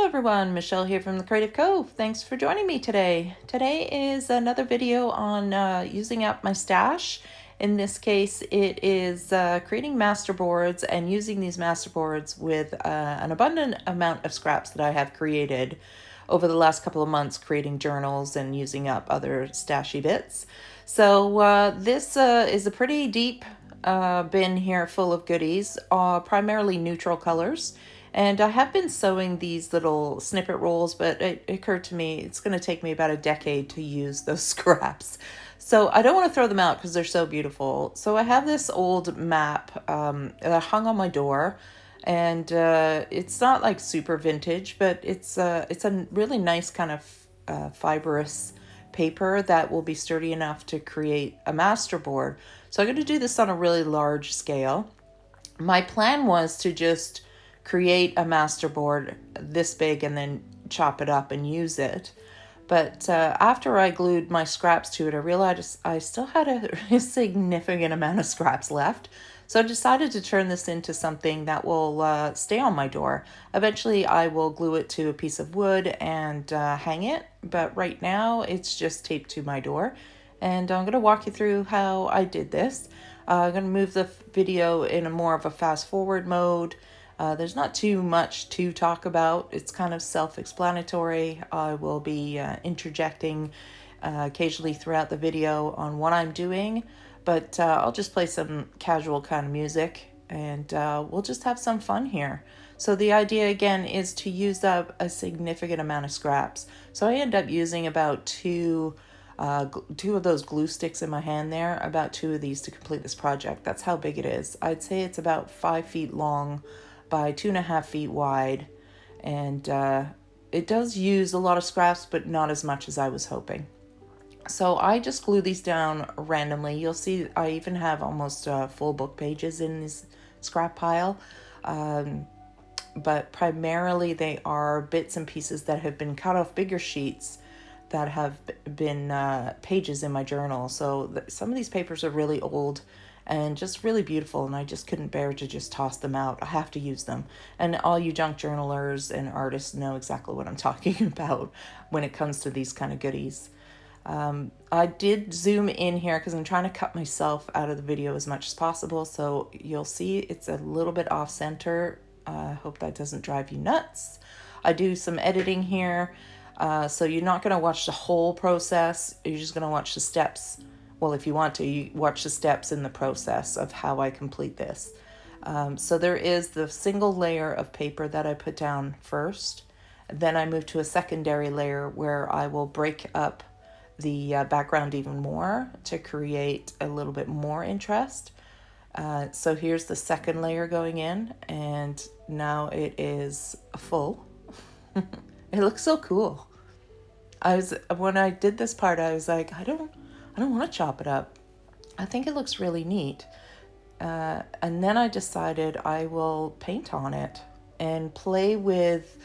everyone, Michelle here from the Creative Cove. Thanks for joining me today. Today is another video on using up my stash. In this case, it is creating masterboards and using these masterboards with an abundant amount of scraps that I have created over the last couple of months, creating journals and using up other stashy bits. So this is a pretty deep bin here full of goodies, primarily neutral colors. And I have been sewing these little snippet rolls, but it occurred to me it's going to take me about a decade to use those scraps. So I don't want to throw them out because they're so beautiful. So I have this old map that hung on my door, and it's not like super vintage, but it's a really nice kind of fibrous paper that will be sturdy enough to create a masterboard. So I'm going to do this on a really large scale. My plan was to just create a masterboard this big and then chop it up and use it. But after I glued my scraps to it, I realized I still had a significant amount of scraps left. So I decided to turn this into something that will stay on my door. Eventually, I will glue it to a piece of wood and hang it. But right now, it's just taped to my door. And I'm going to walk you through how I did this. I'm going to move the video in a more of a fast forward mode. There's not too much to talk about. It's kind of self-explanatory. I will be interjecting occasionally throughout the video on what I'm doing, but I'll just play some casual kind of music and we'll just have some fun here. So the idea again is to use up a significant amount of scraps. So I end up using about two of those glue sticks in my hand there, about two of these to complete this project. That's how big it is. I'd say it's about 5 feet long by 2.5 feet wide, and it does use a lot of scraps, but not as much as I was hoping. So I just glue these down randomly. You'll see I even have almost full book pages in this scrap pile, but primarily they are bits and pieces that have been cut off bigger sheets that have been pages in my journal. So some of these papers are really old and just really beautiful, and I just couldn't bear to just toss them out. I have to use them. And all you junk journalers and artists know exactly what I'm talking about when it comes to these kind of goodies. I did zoom in here because I'm trying to cut myself out of the video as much as possible, so you'll see it's a little bit off center. I hope that doesn't drive you nuts. I do some editing here, so you're not going to watch the whole process. You're just going to watch the steps. Well, if you want to, you watch the steps in the process of how I complete this. So there is the single layer of paper that I put down first. Then I move to a secondary layer where I will break up the background even more to create a little bit more interest. So here's the second layer going in, and now it is full. It looks so cool. When I did this part, I was like, I don't want to chop it up. I think it looks really neat. And then I decided I will paint on it and play with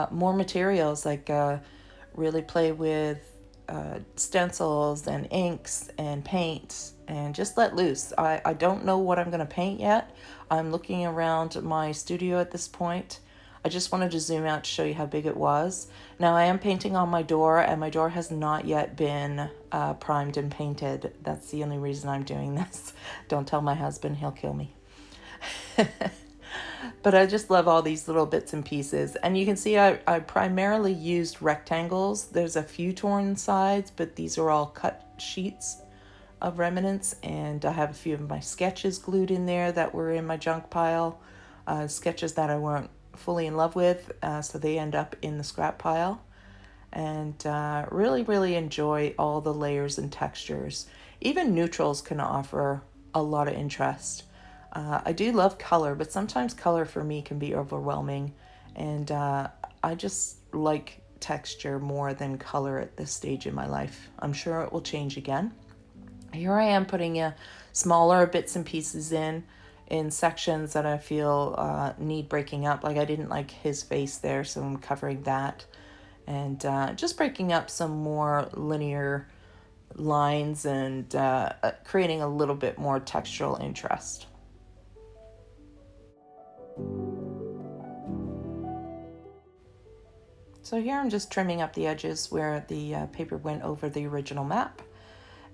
more materials, like really play with stencils and inks and paints and just let loose. I don't know what I'm going to paint yet. I'm looking around my studio at this point. I just wanted to zoom out to show you how big it was. Now I am painting on my door, and my door has not yet been primed and painted. That's the only reason I'm doing this. Don't tell my husband, he'll kill me. But I just love all these little bits and pieces. And you can see I primarily used rectangles. There's a few torn sides, but these are all cut sheets of remnants. And I have a few of my sketches glued in there that were in my junk pile. Sketches that I weren't fully in love with, so they end up in the scrap pile. And really enjoy all the layers and textures. Even neutrals can offer a lot of interest. I do love color, but sometimes color for me can be overwhelming, and I just like texture more than color at this stage in my life. I'm sure it will change again. Here I am putting smaller bits and pieces in sections that I feel need breaking up. Like I didn't like his face there, so I'm covering that. And just breaking up some more linear lines and creating a little bit more textural interest. So here I'm just trimming up the edges where the paper went over the original map.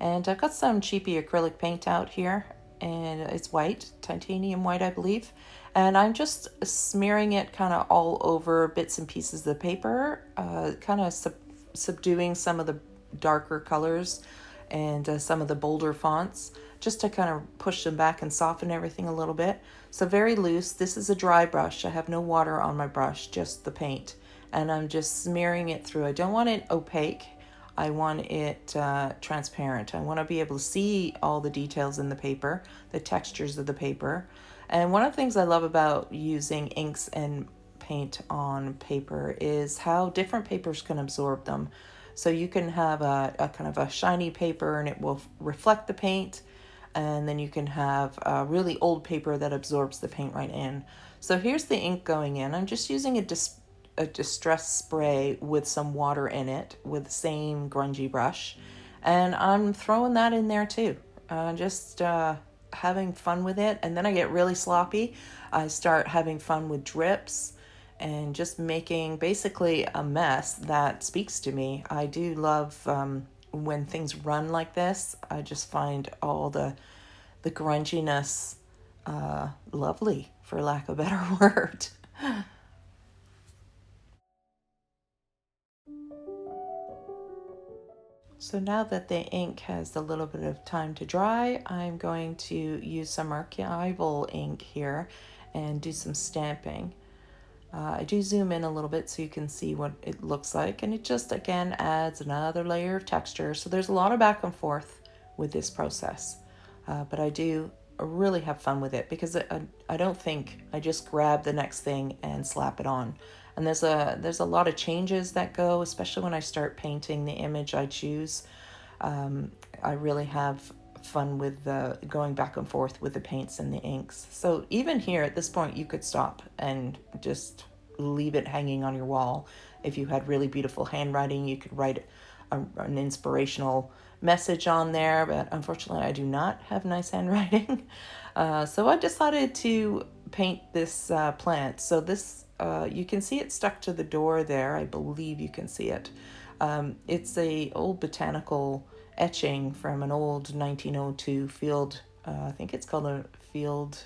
And I've got some cheapy acrylic paint out here, and it's white, titanium white, I believe. And I'm just smearing it kind of all over bits and pieces of the paper, kind of subduing some of the darker colors and some of the bolder fonts, just to kind of push them back and soften everything a little bit. So very loose. This is a dry brush. I have no water on my brush, just the paint. And I'm just smearing it through. I don't want it opaque. I want it transparent. I want to be able to see all the details in the paper, the textures of the paper. And one of the things I love about using inks and paint on paper is how different papers can absorb them. So you can have a kind of a shiny paper and it will reflect the paint, and then you can have a really old paper that absorbs the paint right in. So here's the ink going in. I'm just using a distress spray with some water in it with the same grungy brush, and I'm throwing that in there too, just having fun with it. And then I get really sloppy. I start having fun with drips and just making basically a mess that speaks to me. I do love when things run like this. I just find all the grunginess lovely, for lack of a better word. So now that the ink has a little bit of time to dry, I'm going to use some archival ink here and do some stamping. I do zoom in a little bit so you can see what it looks like, and it just again adds another layer of texture. So there's a lot of back and forth with this process, but I do really have fun with it because I don't think I just grab the next thing and slap it on. And there's a lot of changes that go, especially when I start painting the image I choose. I really have fun with going back and forth with the paints and the inks. So even here at this point, you could stop and just leave it hanging on your wall. If you had really beautiful handwriting, you could write an inspirational message on there, but unfortunately I do not have nice handwriting. So I decided to paint this plant. So this, you can see it stuck to the door there. I believe you can see it. It's a old botanical etching from an old 1902 field, I think it's called a field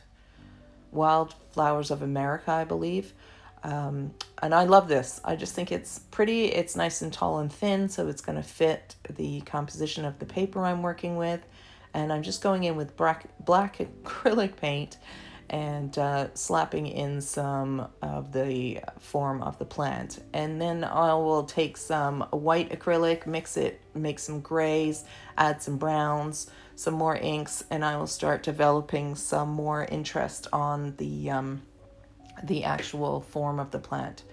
Wildflowers of America, I believe. And I love this. I just think it's pretty. It's nice and tall and thin, so it's going to fit the composition of the paper I'm working with. And I'm just going in with black acrylic paint and slapping in some of the form of the plant. And then I will take some white acrylic, mix it, make some grays, add some browns, some more inks, and I will start developing some more interest on the actual form of the plant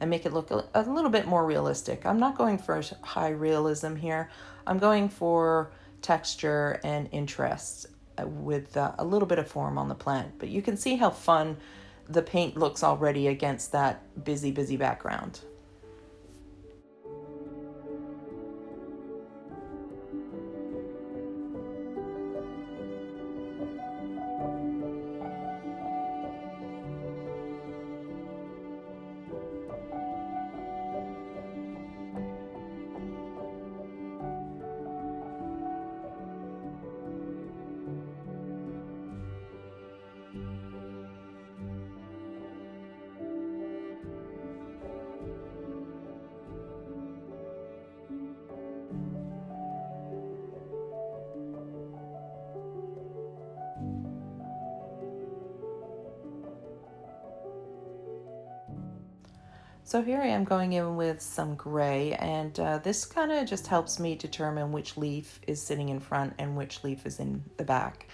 and make it look a little bit more realistic. I'm not going for high realism here. I'm going for texture and interest with a little bit of form on the plant. But you can see how fun the paint looks already against that busy background. So here I am going in with some gray, and this kind of just helps me determine which leaf is sitting in front and which leaf is in the back.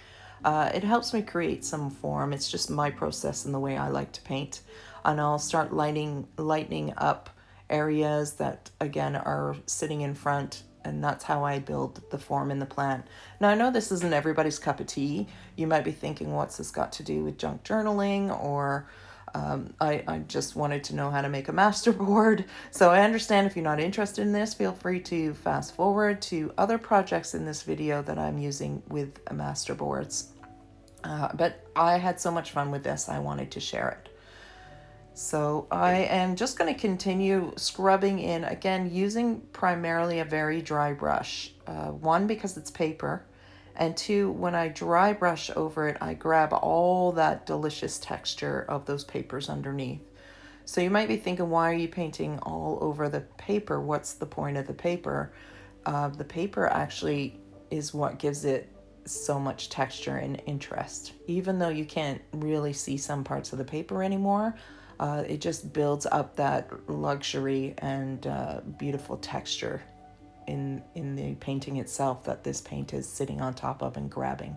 It helps me create some form. It's just my process and the way I like to paint. And I'll start lightening up areas that, again, are sitting in front, and that's how I build the form in the plant. Now, I know this isn't everybody's cup of tea. You might be thinking, what's this got to do with junk journaling? Or I just wanted to know how to make a masterboard. So I understand if you're not interested in this, feel free to fast forward to other projects in this video that I'm using with masterboards. But I had so much fun with this, I wanted to share it. So I am just going to continue scrubbing in, again, using primarily a very dry brush. One, because it's paper, and two, when I dry brush over it, I grab all that delicious texture of those papers underneath. So you might be thinking, why are you painting all over the paper? What's the point of the paper? The paper actually is what gives it so much texture and interest. Even though you can't really see some parts of the paper anymore, it just builds up that luxury and beautiful texture in the painting itself that this paint is sitting on top of and grabbing.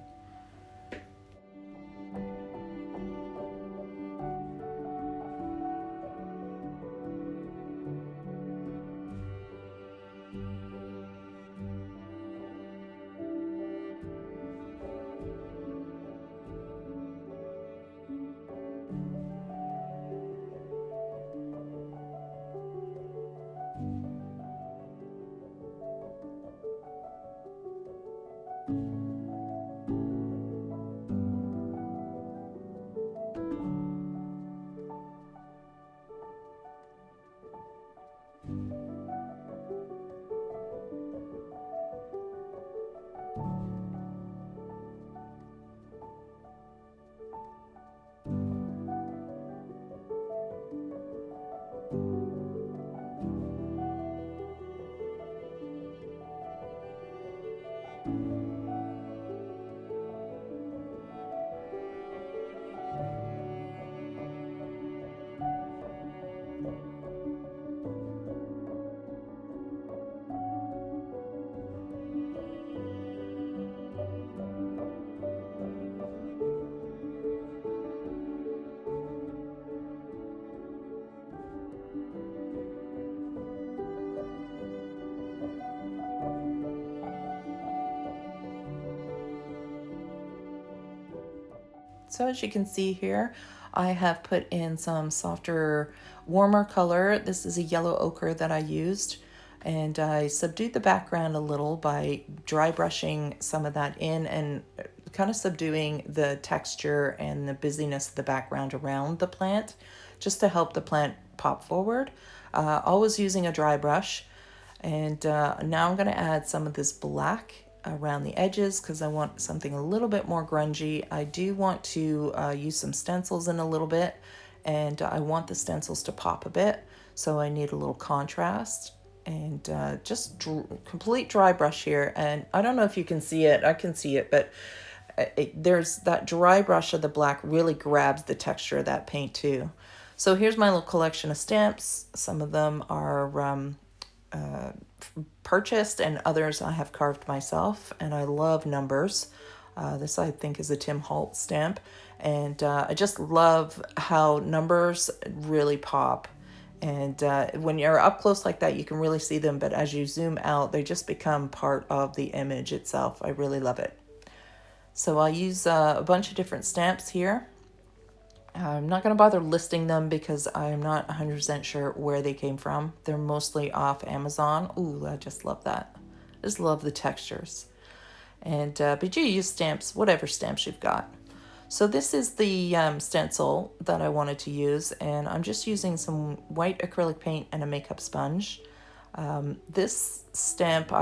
So as you can see here, I have put in some softer, warmer color. This is a yellow ochre that I used, and I subdued the background a little by dry brushing some of that in and kind of subduing the texture and the busyness of the background around the plant, just to help the plant pop forward. Always using a dry brush. And now I'm going to add some of this black around the edges because I want something a little bit more grungy. I do want to use some stencils in a little bit, and I want the stencils to pop a bit, so I need a little contrast. And just complete dry brush here, and I don't know if you can see it. I can see it, but there's that dry brush of the black really grabs the texture of that paint too. So here's my little collection of stamps. Some of them are purchased and others I have carved myself, and I love numbers. This I think is a Tim Holt stamp, and I just love how numbers really pop. And when you're up close like that, you can really see them, but as you zoom out, they just become part of the image itself. I really love it. So I'll use a bunch of different stamps here. I'm not going to bother listing them because I'm not 100% sure where they came from. They're mostly off Amazon. Ooh, I just love that. I just love the textures. And but you use stamps, whatever stamps you've got. So this is the stencil that I wanted to use, and I'm just using some white acrylic paint and a makeup sponge. This stencil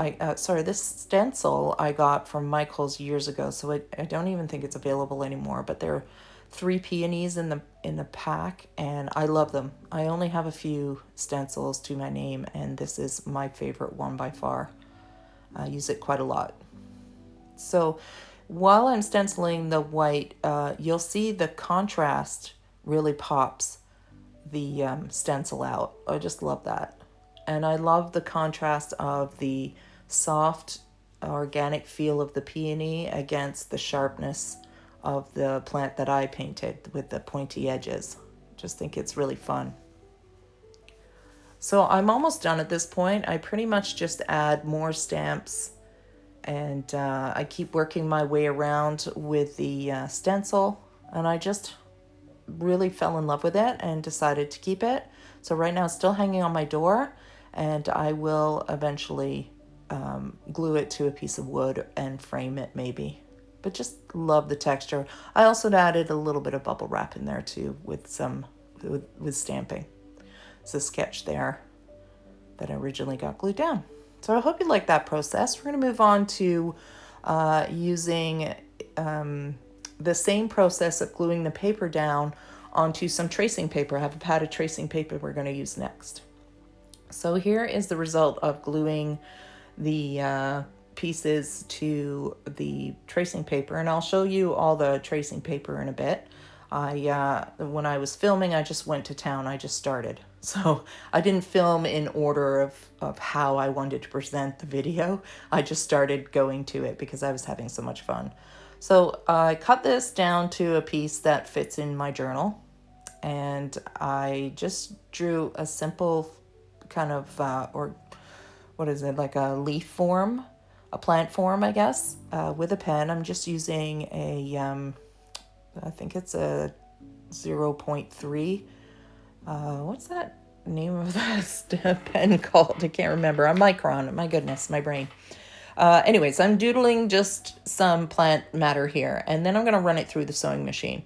I got from Michael's years ago, so I don't even think it's available anymore, but they're 3 peonies in the pack, and I love them. I only have a few stencils to my name, and this is my favorite one by far. I use it quite a lot. So while I'm stenciling the white, you'll see the contrast really pops the stencil out. I just love that. And I love the contrast of the soft, organic feel of the peony against the sharpness of the plant that I painted with the pointy edges. Just think it's really fun. So I'm almost done at this point. I pretty much just add more stamps, and I keep working my way around with the stencil, and I just really fell in love with it and decided to keep it. So right now it's still hanging on my door, and I will eventually glue it to a piece of wood and frame it maybe. But just love the texture. I also added a little bit of bubble wrap in there too with some with stamping. It's a sketch there that originally got glued down. So I hope you like that process. We're going to move on to using the same process of gluing the paper down onto some tracing paper. I have a pad of tracing paper we're going to use next. So here is the result of gluing the pieces to the tracing paper, and I'll show you all the tracing paper in a bit. When I was filming, I just went to town. I just started. So I didn't film in order of how I wanted to present the video. I just started going to it because I was having so much fun. So I cut this down to a piece that fits in my journal, and I just drew a simple kind of, or what is it, like a leaf form, a plant form, I guess, with a pen. I'm just using a, I think it's a 0.3. What's that name of that pen called? I can't remember. A micron. My goodness, my brain. Anyways, I'm doodling just some plant matter here, and then I'm going to run it through the sewing machine.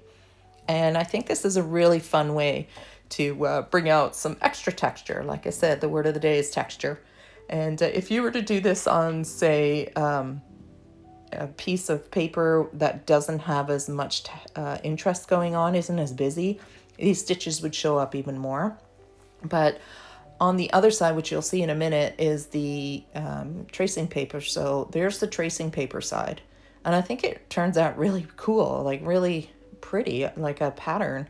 And I think this is a really fun way to bring out some extra texture. Like I said, the word of the day is texture. And if you were to do this on, say, a piece of paper that doesn't have as much interest going on, isn't as busy, these stitches would show up even more. But on the other side, which you'll see in a minute, is the tracing paper. So there's the tracing paper side. And I think it turns out really cool, like really pretty, like a pattern.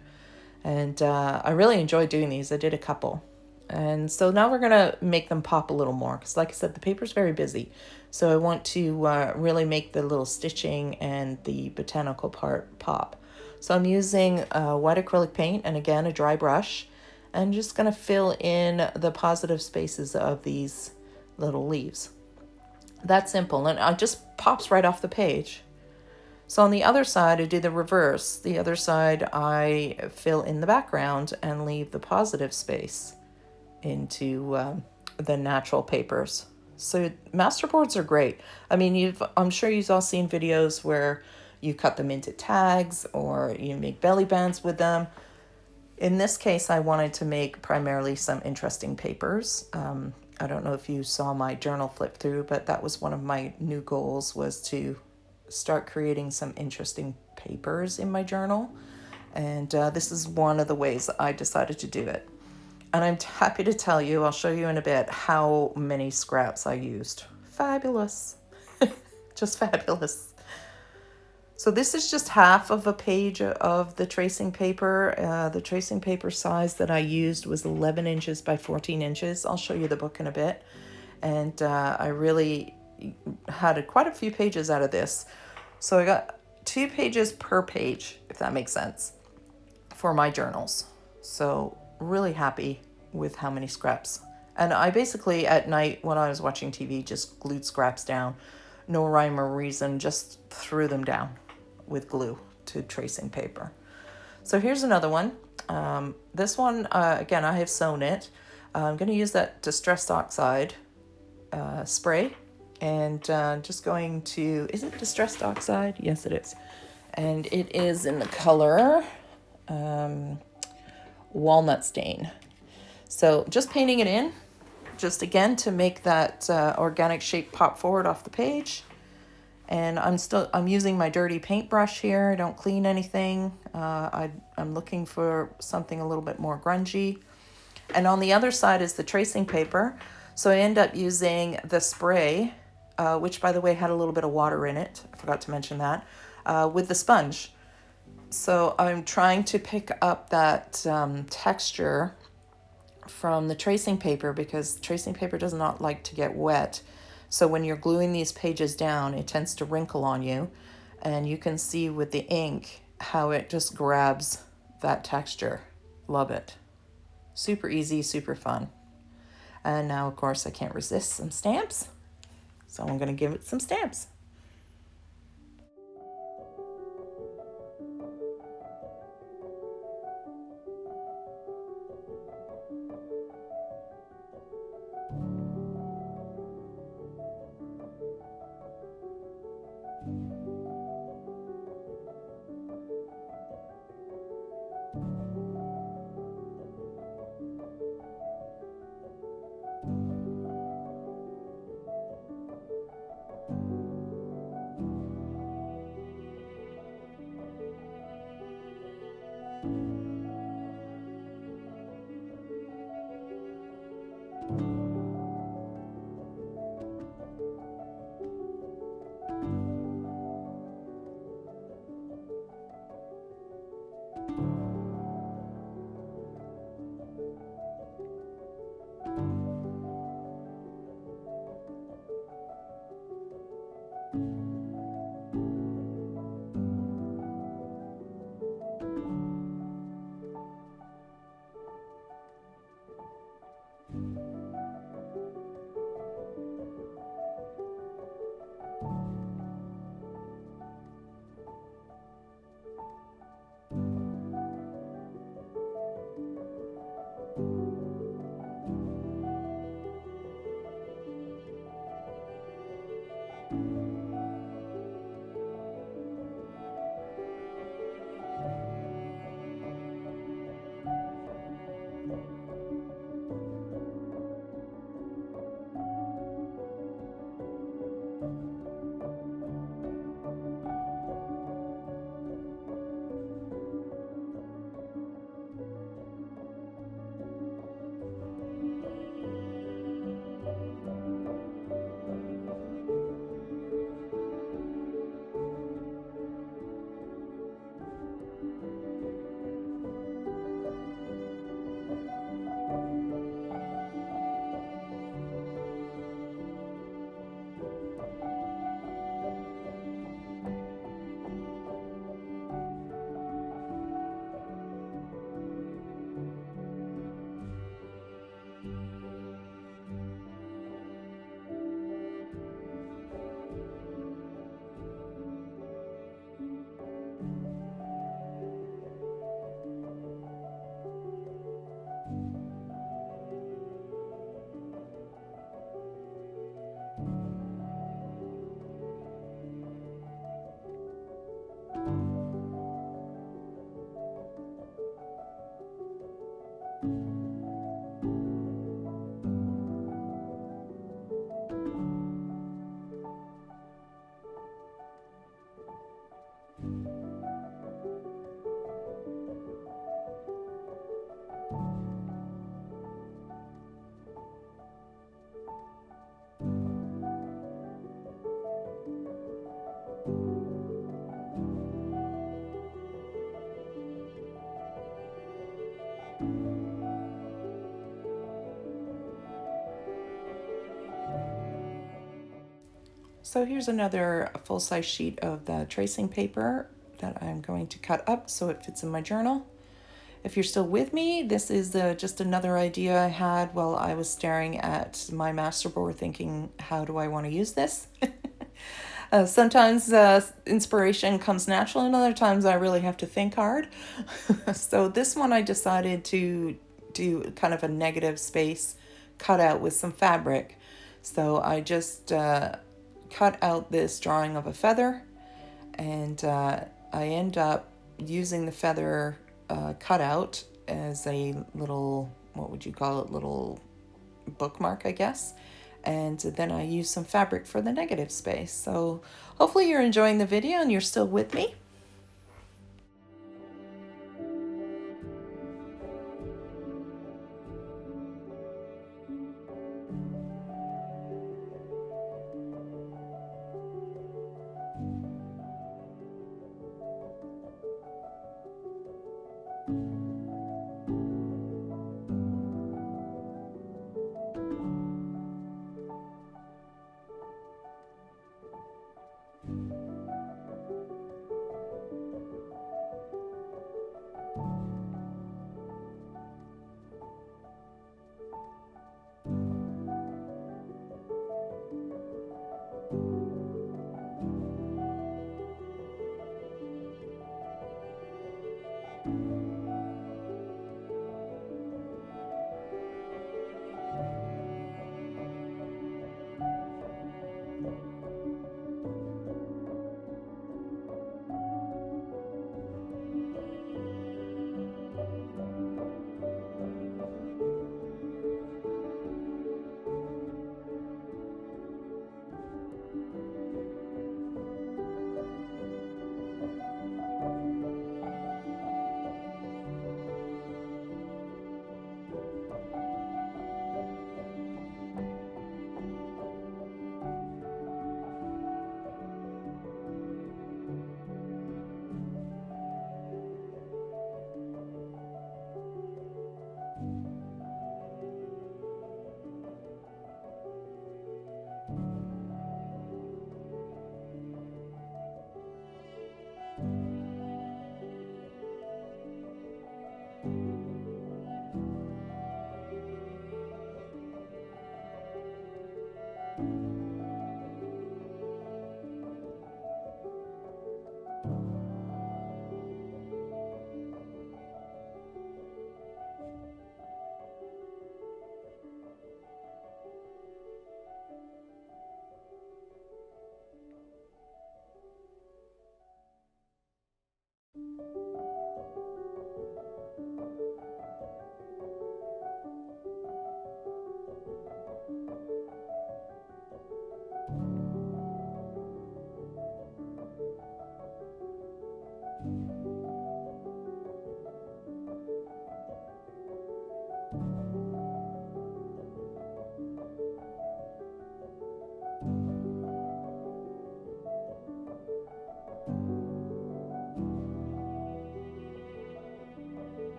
And I really enjoyed doing these. I did a couple. And so now we're going to make them pop a little more because, like I said, the paper's very busy. So I want to really make the little stitching and the botanical part pop. So I'm using white acrylic paint and, again, a dry brush. And just going to fill in the positive spaces of these little leaves. That's simple. And it just pops right off the page. So on the other side, I do the reverse. The other side, I fill in the background and leave the positive space into the natural papers. So masterboards are great. I mean, I'm sure you've all seen videos where you cut them into tags or you make belly bands with them. In this case, I wanted to make primarily some interesting papers. I don't know if you saw my journal flip through, but that was one of my new goals, was to start creating some interesting papers in my journal. And this is one of the ways I decided to do it. And I'm happy to tell you, I'll show you in a bit, how many scraps I used. Fabulous. Just fabulous. So this is just half of a page of the tracing paper. The tracing paper size that I used was 11 inches by 14 inches. I'll show you the book in a bit. And I really had quite a few pages out of this. So I got 2 pages per page, if that makes sense, for my journals. So really happy with how many scraps. And I basically, at night when I was watching TV, just glued scraps down. No rhyme or reason, just threw them down with glue to tracing paper. So here's another one. This one, again, I have sewn it. I'm going to use that Distressed Oxide spray. And just going to, is it Distressed Oxide? Yes, it is. And it is in the color Walnut Stain. So just painting it in, just again to make that organic shape pop forward off the page. And I'm using my dirty paintbrush here. I don't clean anything. I'm looking for something a little bit more grungy. And on the other side is the tracing paper. So I end up using the spray, which by the way had a little bit of water in it. I forgot to mention that, with the sponge. So I'm trying to pick up that texture from the tracing paper, because tracing paper does not like to get wet. So when you're gluing these pages down, it tends to wrinkle on you. And you can see with the ink how it just grabs that texture. Love it. Super easy, super fun. And now, of course, I can't resist some stamps. So I'm going to give it some stamps. So here's another full-size sheet of the tracing paper that I'm going to cut up so it fits in my journal. If you're still with me, this is just another idea I had while I was staring at my masterboard thinking, how do I want to use this? Sometimes inspiration comes natural, and other times I really have to think hard. So this one I decided to do kind of a negative space cutout with some fabric. So I just cut out this drawing of a feather, and I end up using the feather cutout as a little, what would you call it, little bookmark, I guess. And then I use some fabric for the negative space. So hopefully you're enjoying the video and you're still with me.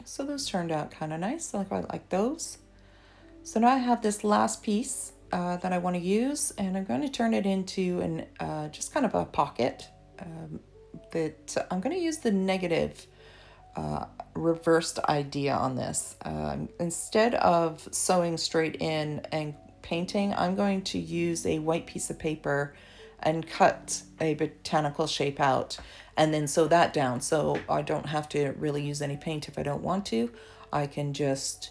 So those turned out kind of nice. I quite like those. So now I have this last piece that I want to use, and I'm going to turn it into an just kind of a pocket that I'm going to use the negative reversed idea on this. Instead of sewing straight in and painting, I'm going to use a white piece of paper and cut a botanical shape out and then sew that down, so I don't have to really use any paint if I don't want to. I can just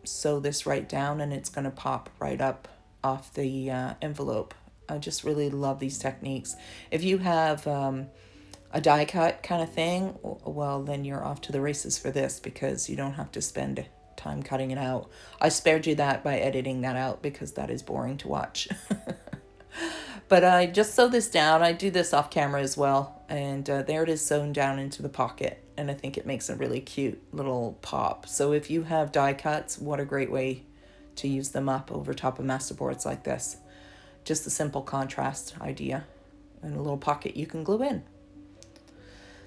sew this right down and it's going to pop right up off the envelope. I just really love these techniques. If you have a die cut kind of thing, well, then you're off to the races for this, because you don't have to spend time cutting it out. I spared you that by editing that out because that is boring to watch. But I just sew this down. I do this off camera as well. And there it is sewn down into the pocket. And I think it makes a really cute little pop. So if you have die cuts, what a great way to use them up over top of masterboards like this. Just a simple contrast idea and a little pocket you can glue in.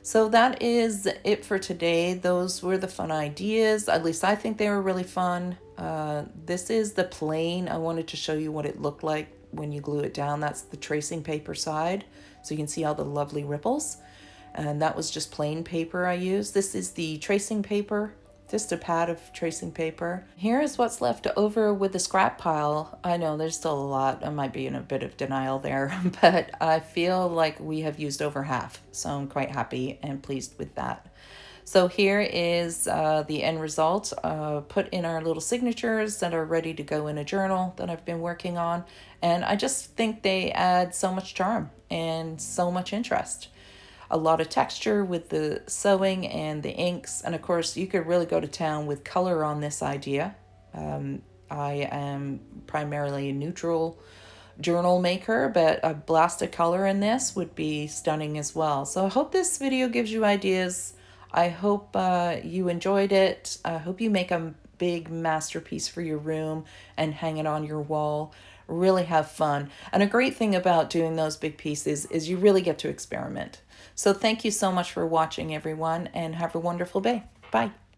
So that is it for today. Those were the fun ideas. At least I think they were really fun. This is the plain. I wanted to show you what it looked like when you glue it down. That's the tracing paper side. So you can see all the lovely ripples. And that was just plain paper I used. This is the tracing paper, just a pad of tracing paper. Here is what's left over with the scrap pile. I know there's still a lot. I might be in a bit of denial there, but I feel like we have used over half. So I'm quite happy and pleased with that. So here is the end result. Put in our little signatures that are ready to go in a journal that I've been working on. And I just think they add so much charm and so much interest. A lot of texture with the sewing and the inks. And of course, you could really go to town with color on this idea. I am primarily a neutral journal maker, but a blast of color in this would be stunning as well. So I hope this video gives you ideas. I hope you enjoyed it. I hope you make a big masterpiece for your room and hang it on your wall. Really have fun. And a great thing about doing those big pieces is you really get to experiment. So thank you so much for watching, everyone, and have a wonderful day. Bye.